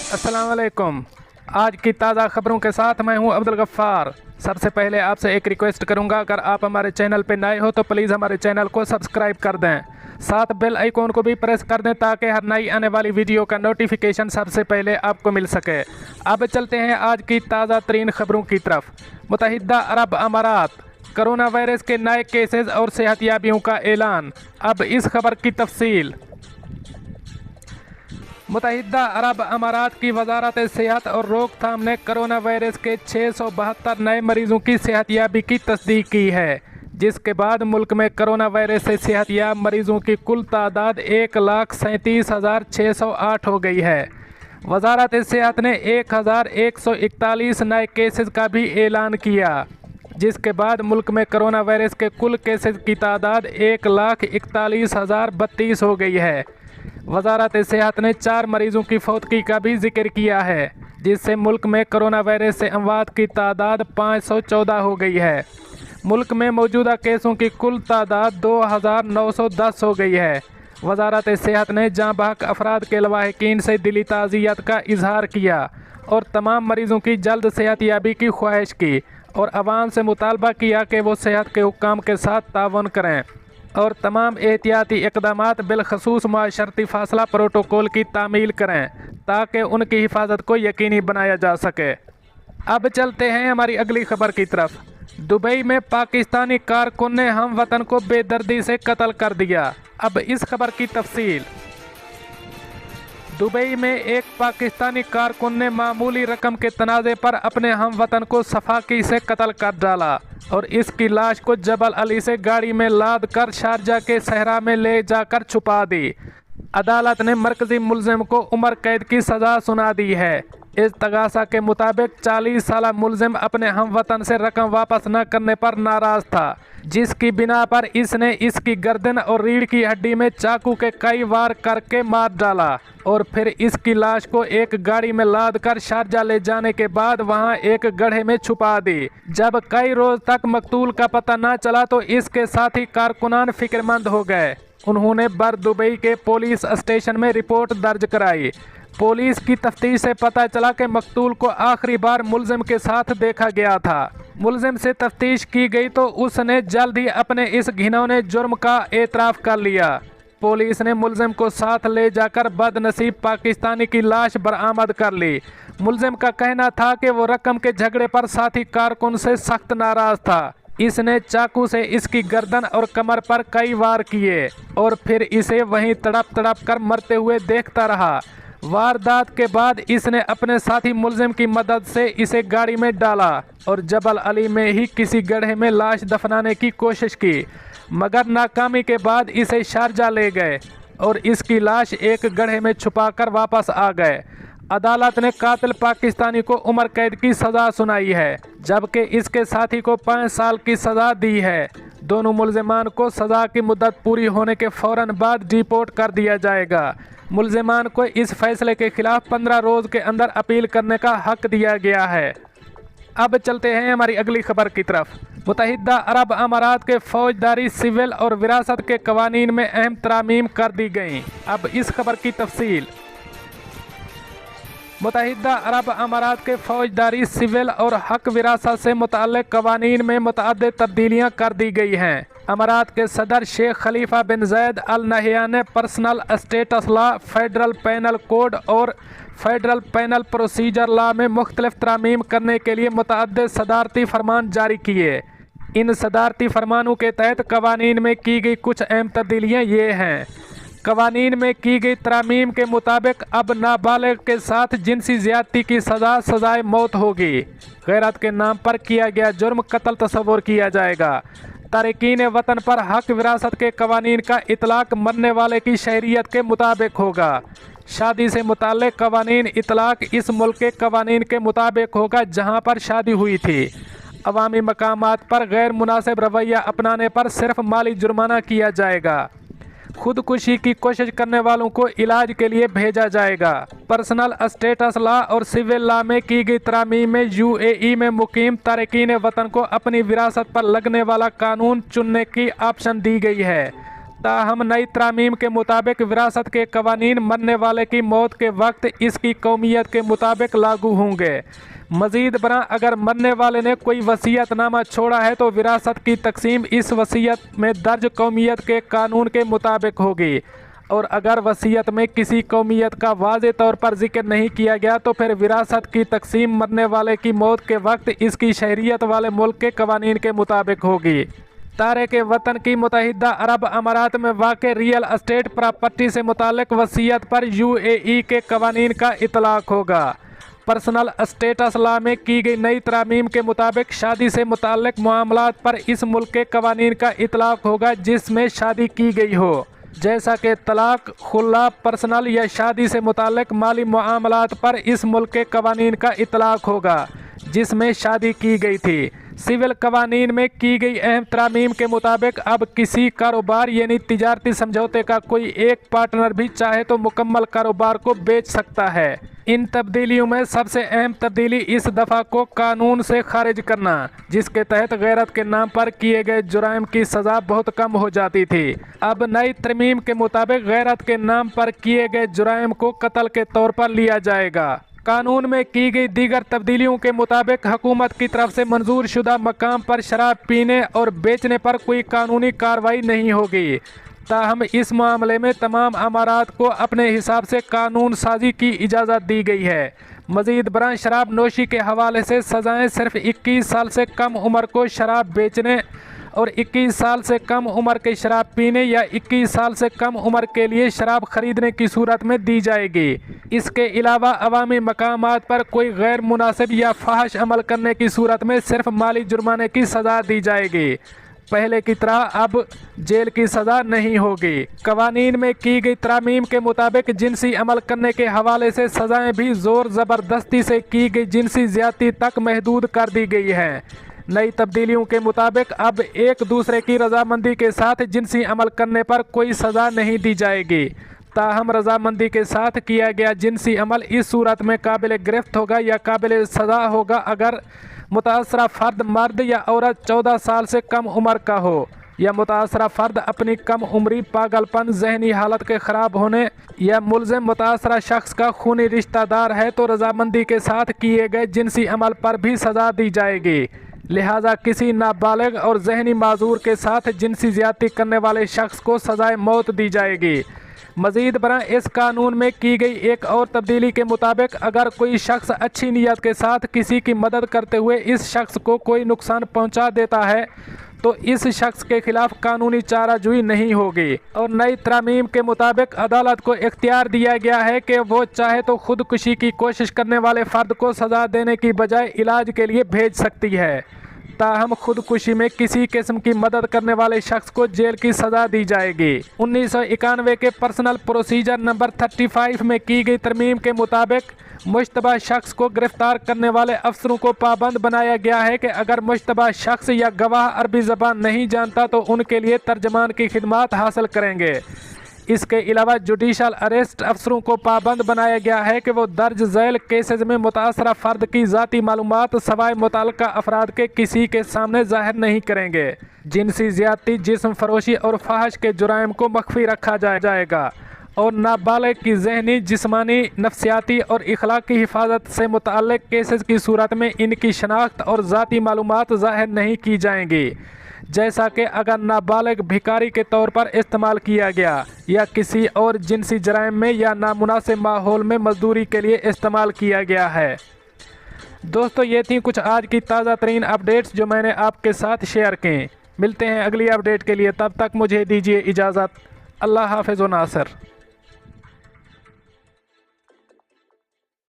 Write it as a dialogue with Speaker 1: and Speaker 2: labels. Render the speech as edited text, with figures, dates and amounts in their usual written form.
Speaker 1: अस्सलाम वालेकुम। आज की ताज़ा खबरों के साथ मैं हूं अब्दुल गफ्फार। सबसे पहले आपसे एक रिक्वेस्ट करूंगा, अगर आप हमारे चैनल पर नए हो तो प्लीज़ हमारे चैनल को सब्सक्राइब कर दें, साथ बेल आइकॉन को भी प्रेस कर दें ताकि हर नई आने वाली वीडियो का नोटिफिकेशन सबसे पहले आपको मिल सके। अब चलते हैं आज की ताज़ा तरीन खबरों की तरफ। मुत्तहिदा अरब अमारात, कोरोना वायरस के नए केसेस और सेहतियाबियों का ऐलान। अब इस खबर की तफसील। मुत्तहिदा अरब अमारात की वजारत सेहत और रोकथाम ने कोरोना वायरस के 672 नए मरीजों की सेहतियाबी की तस्दीक की है, जिसके बाद मुल्क में कोरोना वायरस से सेहतियाब मरीजों की कुल तादाद 1,37,608 हो गई है। वजारत सेहत ने 1,141 नए केसेस का भी ऐलान किया, जिसके बाद मुल्क में कोरोना वायरस के कुल केसेस की तादाद 1,41,032 हो गई है। वजारत सेहत ने 4 मरीजों की फौतगी का भी जिक्र किया है, जिससे मुल्क में कोरोना वायरस से अमवात की तादाद 514 हो गई है। मुल्क में मौजूदा केसों की कुल तादाद 2,910 हो गई है। वजारत सेहत ने जाँ बहक अफराद के लवाहिकीन से दिली ताज़ियत का इजहार किया और तमाम मरीजों की जल्द सेहतियाबी की ख्वाहिश की और आवाम से मुतालबा किया कि वो सेहत के हुक्काम के साथ तावन करें और तमाम एहतियाती इक़दामात बिलखसूस माशरती फासला प्रोटोकॉल की तामील करें ताकि उनकी हिफाजत को यकीनी बनाया जा सके। अब चलते हैं हमारी अगली खबर की तरफ। दुबई में पाकिस्तानी कारकुन ने हम वतन को बेदर्दी से कत्ल कर दिया। अब इस खबर की तफसील। दुबई में एक पाकिस्तानी कारकुन ने मामूली रकम के तनाज़े पर अपने हम वतन को सफाकी से कत्ल कर डाला और इसकी लाश को जबल अली से गाड़ी में लाद कर शारजा के सहरा में ले जाकर छुपा दी। अदालत ने मरकजी मुलजिम को उम्र कैद की सज़ा सुना दी है। इस तगासा के मुताबिक 40 साला मुलजिम अपने हम वतन से रकम वापस न करने पर नाराज़ था, जिसकी बिना पर इसने इसकी गर्दन और रीढ़ की हड्डी में चाकू के कई वार करके मार डाला और फिर इसकी लाश को एक गाड़ी में लाद कर शारजा ले जाने के बाद वहां एक गड्ढे में छुपा दी। जब कई रोज तक मकतूल का पता न चला तो इसके साथी कारकुनान फिक्रमंद हो गए। उन्होंने बर दुबई के पुलिस स्टेशन में रिपोर्ट दर्ज कराई। पुलिस की तफ्तीश से पता चला कि मकतूल को आखिरी बार मुलजिम के साथ देखा गया था। मुलजिम से तफ्तीश की गई तो उसने जल्द ही अपने इस घिनौने जुर्म का एतराफ़ कर लिया। पुलिस ने मुलजिम को साथ ले जाकर बदनसीब पाकिस्तानी की लाश बरामद कर ली। मुलजिम का कहना था कि वो रकम के झगड़े पर साथी कारकुन से सख्त नाराज़ था। इसने चाकू से इसकी गर्दन और कमर पर कई वार किए और फिर इसे वहीं तड़प तड़प कर मरते हुए देखता रहा। वारदात के बाद इसने अपने साथी मुलजिम की मदद से इसे गाड़ी में डाला और जबल अली में ही किसी गड्ढे में लाश दफनाने की कोशिश की, मगर नाकामी के बाद इसे शारजा ले गए और इसकी लाश एक गड्ढे में छुपाकर वापस आ गए। अदालत ने कातिल पाकिस्तानी को उम्र कैद की सज़ा सुनाई है, जबकि इसके साथी को 5 साल की सज़ा दी है। दोनों मुलजिमान को सज़ा की मुद्दत पूरी होने के फ़ौरन बाद डिपोर्ट कर दिया जाएगा। मुलजिमान को इस फैसले के खिलाफ 15 रोज़ के अंदर अपील करने का हक दिया गया है। अब चलते हैं हमारी अगली खबर की तरफ। मुत्तहिदा अरब अमारात के फौजदारी, सिविल और विरासत के कवानीन में अहम तरामीम कर दी गईं। अब इस खबर की तफसील। मुत्तहिदा अरब अमारात के फौजदारी, सिविल और हक विरासत से मुतल्लिक़ कवानीन में मुतअद्दिद तब्दीलियाँ कर दी गई हैं। अमारात के सदर Sheikh Khalifa bin Zayed Al Nahyan ने personal status law, federal penal code और फेडरल पेनल प्रोसीजर लॉ में मुख्तलिफ तरामीम करने के लिए मुतअद्दिद सदारती फरमान जारी किए। इन सदारती फरमानों के तहत कवानीन में की गई कुछ अहम तब्दीलियाँ ये हैं। कवानीन में की गई तरामीम के मुताबिक अब नाबालिग के साथ जिनसी ज़्यादती की सज़ाए मौत होगी। गैरत के नाम पर किया गया जुर्म कत्ल तस्वुर किया जाएगा। तारिकीन वतन पर हक विरासत के कवानीन का इतलाक़ मरने वाले की शहरियत के मुताबिक होगा। शादी से मुताल्लिक़ कवानीन इतलाक़ इस मुल्क के कवानीन के मुताबिक होगा जहाँ पर शादी हुई थी। अवामी मकामात पर गैर मुनासिब रवैया अपनाने पर सिर्फ माली जुर्माना किया जाएगा। खुदकुशी की कोशिश करने वालों को इलाज के लिए भेजा जाएगा। पर्सनल स्टेटस लॉ और सिविल लॉ में की गई तरामीम में यूएई में मुकीम तारिकीन वतन को अपनी विरासत पर लगने वाला कानून चुनने की ऑप्शन दी गई है। ताहम नई तरामीम के मुताबिक विरासत के कवानीन मरने वाले की मौत के वक्त इसकी कौमियत के मुताबिक लागू होंगे। मजीद बरा अगर मरने वाले ने कोई वसीयतनामा छोड़ा है तो विरासत की तकसीम इस वसीयत में दर्ज कौमियत के कानून के मुताबिक होगी, और अगर वसीयत में किसी कौमियत का वाज़े तौर पर जिक्र नहीं किया गया तो फिर विरासत की तकसीम मरने वाले की मौत के वक्त इसकी शहरियत वाले मुल्क के कवानीन के मुताबिक होगी। तारिक वतन की मुत्तहिदा अरब अमारात में वाक़ रियल एस्टेट प्रॉपर्टी से मुताल्लिक़ वसीयत पर UAE के कवानीन का इतलाक़ होगा। पर्सनल स्टेटस लॉ में की गई नई तरामीम के मुताबिक शादी से मुताल्लिक़ मामलात पर इस मुल्क के कवानीन का इतलाक़ होगा जिसमें शादी की गई हो, जैसा कि तलाक, खुला, पर्सनल या शादी से मुताल्लिक़ माली मामलात पर इस मुल्क के कवानीन का इतलाक़ होगा जिसमें शादी की गई थी। सिविल कवानीन में की गई अहम तरामीम के मुताबिक अब किसी कारोबार यानी तिजारती समझौते का कोई एक पार्टनर भी चाहे तो मुकम्मल कारोबार को बेच सकता है। इन तब्दीलियों में सबसे अहम तब्दीली इस दफ़ा को कानून से खारिज करना, जिसके तहत गैरत के नाम पर किए गए जुराइम की सज़ा बहुत कम हो जाती थी। अब नई तरमीम के मुताबिक गैरत के नाम पर किए गए जुराइम को कत्ल के तौर पर लिया जाएगा। कानून में की गई दीगर तब्दीलियों के मुताबिक हुकूमत की तरफ से मंजूर शुदा मकाम पर शराब पीने और बेचने पर कोई कानूनी कार्रवाई नहीं होगी। ताहम इस मामले में तमाम अमारात को अपने हिसाब से कानून साजी की इजाज़त दी गई है। मज़ीद बरां शराब नोशी के हवाले से सज़ाएँ सिर्फ 21 साल से कम उम्र को शराब बेचने और 21 साल से कम उम्र के शराब पीने या 21 साल से कम उम्र के लिए शराब खरीदने की सूरत में दी जाएगी। इसके अलावा अवामी मकामात पर कोई गैर मुनासिब या फाहश अमल करने की सूरत में सिर्फ माली जुर्माने की सज़ा दी जाएगी। पहले की तरह अब जेल की सज़ा नहीं होगी। कवानीन में की गई तरामीम के मुताबिक जिनसी अमल करने के हवाले से सज़ाएँ भी ज़ोर ज़बरदस्ती से की गई जिनसी ज़्यादती तक महदूद कर दी गई हैं। नई तब्दीलियों के मुताबिक अब एक दूसरे की रजामंदी के साथ जिनसी अमल करने पर कोई सज़ा नहीं दी जाएगी। ताहम रजामंदी के साथ किया गया जिनसी अमल इस सूरत में काबिल गिरफ्त होगा या काबिल सज़ा होगा अगर मुतासरा फ़र्द मर्द या औरत 14 साल से कम उम्र का हो, या मुतासरा फ़र्द अपनी कम उम्री, पागलपन, जहनी हालत के ख़राब होने या मुलज़िम मुतासरा शख्स का खूनी रिश्तेदार है तो रजामंदी के साथ किए गए जिनसी अमल पर भी सज़ा दी जाएगी। लिहाजा किसी नाबालिग और जहनी माजूर के साथ जिनसी ज़्यादती करने वाले शख्स को सज़ाए मौत दी जाएगी। मज़ीद बरां इस कानून में की गई एक और तब्दीली के मुताबिक अगर कोई शख्स अच्छी नीयत के साथ किसी की मदद करते हुए इस शख्स को कोई नुकसान पहुंचा देता है तो इस शख्स के खिलाफ कानूनी चाराजोई नहीं होगी। और नई तरामीम के मुताबिक अदालत को इख्तियार दिया गया है कि वो चाहे तो खुदकुशी की कोशिश करने वाले फ़र्द को सज़ा देने की बजाय इलाज के लिए भेज सकती है। ताहम खुदकुशी में किसी किस्म की मदद करने वाले शख्स को जेल की सज़ा दी जाएगी। 1991 के पर्सनल प्रोसीजर नंबर 35 में की गई तरमीम के मुताबिक मुश्तबा शख्स को गिरफ्तार करने वाले अफसरों को पाबंद बनाया गया है कि अगर मुश्तबा शख्स या गवाह अरबी ज़बान नहीं जानता तो उनके लिए तर्जमान की खिदमत हासिल करेंगे। इसके अलावा जुडिशल अरेस्ट अफसरों को पाबंद बनाया गया है कि वो दर्ज झैल केसेज में मुतासरा फ़र्द की ज़ाती मालूमात सवाए मुतल्लिक़ा अफराद के किसी के सामने ज़ाहिर नहीं करेंगे। जिनसी ज़्यादती, जिस्म फरोशी और फाहश के जुराइम को मख्फी रखा जाएगा और नाबालिग की जहनी, जिस्मानी, नफ्सियाती और इखलाकी हिफाजत से मुतल्लिक़ केसेज की सूरत में इनकी शनाख्त और ज़ाती मालूमात ज़ाहिर नहीं की जाएंगी, जैसा कि अगर नाबालिग भिखारी के तौर पर इस्तेमाल किया गया या किसी और जिनसी जराइम में या नामुनासिब माहौल में मजदूरी के लिए इस्तेमाल किया गया है। दोस्तों, ये थी कुछ आज की ताज़ा तरीन अपडेट्स जो मैंने आपके साथ शेयर की। मिलते हैं अगली अपडेट के लिए, तब तक मुझे दीजिए इजाज़त। अल्लाह हाफ़िज़ व नासिर।